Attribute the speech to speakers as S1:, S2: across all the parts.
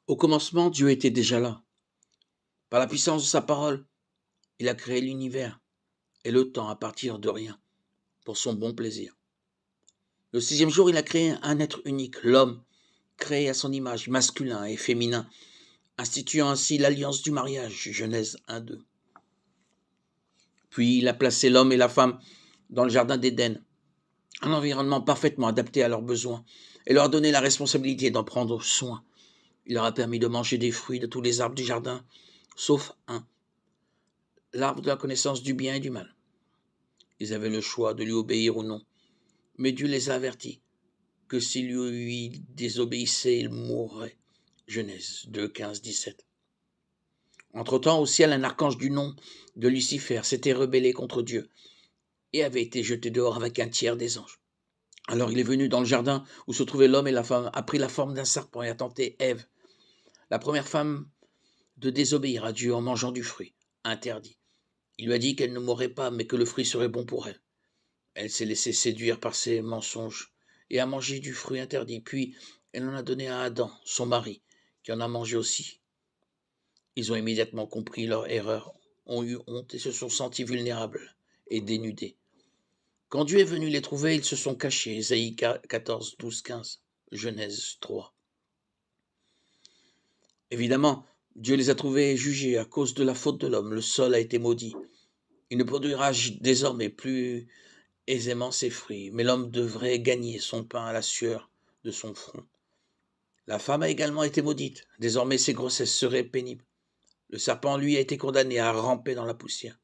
S1: Au commencement, Dieu était déjà là. Par la puissance de sa parole, il a créé l'univers et le temps à partir de rien, pour son bon plaisir. Le sixième jour, il a créé un être unique, l'homme, créé à son image, masculin et féminin, instituant ainsi l'alliance du mariage, Genèse 1-2. Puis il a placé l'homme et la femme dans le jardin d'Éden, un environnement parfaitement adapté à leurs besoins, et leur a donné la responsabilité d'en prendre soin. Il leur a permis de manger des fruits de tous les arbres du jardin, sauf un, l'arbre de la connaissance du bien et du mal. Ils avaient le choix de lui obéir ou non, mais Dieu les a avertis que s'ils lui désobéissaient, ils mourraient. Genèse 2, 15, 17. Entre-temps, au ciel, un archange du nom de Lucifer s'était rebellé contre Dieu et avait été jeté dehors avec un tiers des anges. Alors il est venu dans le jardin où se trouvaient l'homme et la femme, a pris la forme d'un serpent et a tenté Ève, la première femme, de désobéir à Dieu en mangeant du fruit, interdit. Il lui a dit qu'elle ne mourrait pas, mais que le fruit serait bon pour elle. Elle s'est laissée séduire par ses mensonges et a mangé du fruit interdit. Puis elle en a donné à Adam, son mari, qui en a mangé aussi. Ils ont immédiatement compris leur erreur, ont eu honte et se sont sentis vulnérables et dénudés. Quand Dieu est venu les trouver, ils se sont cachés. Ésaïe 14, 12, 15, Genèse 3. Évidemment, Dieu les a trouvés et jugés à cause de la faute de l'homme. Le sol a été maudit. Il ne produira désormais plus aisément ses fruits, mais l'homme devrait gagner son pain à la sueur de son front. La femme a également été maudite. Désormais, ses grossesses seraient pénibles. Le serpent, lui, a été condamné à ramper dans la poussière.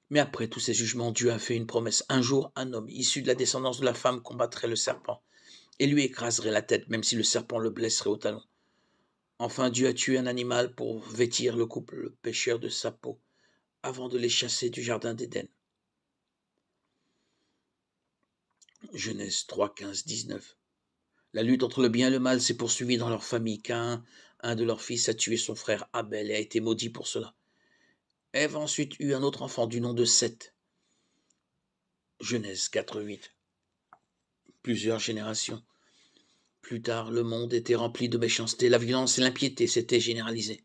S1: Mais après tous ces jugements, Dieu a fait une promesse. Un jour, un homme issu de la descendance de la femme combattrait le serpent et lui écraserait la tête, même si le serpent le blesserait au talon. Enfin, Dieu a tué un animal pour vêtir le couple pécheur de sa peau, avant de les chasser du jardin d'Éden. Genèse 3, 15, 19. La lutte entre le bien et le mal s'est poursuivie dans leur famille. Caïn, un de leurs fils, a tué son frère Abel et a été maudit pour cela. Ève a ensuite eu un autre enfant du nom de Seth. Genèse 4, 8. Plusieurs générations plus tard, le monde était rempli de méchanceté, la violence et l'impiété s'étaient généralisées.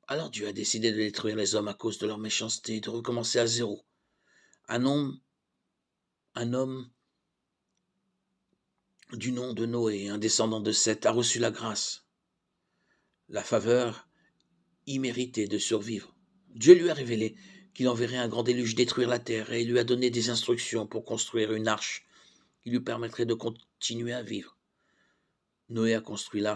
S1: Alors Dieu a décidé de détruire les hommes à cause de leur méchanceté et de recommencer à zéro. Un homme du nom de Noé, un descendant de Seth, a reçu la grâce, la faveur imméritée de survivre. Dieu lui a révélé qu'il enverrait un grand déluge détruire la terre et il lui a donné des instructions pour construire une arche qui lui permettrait de continuer à vivre. Noé a construit l'arche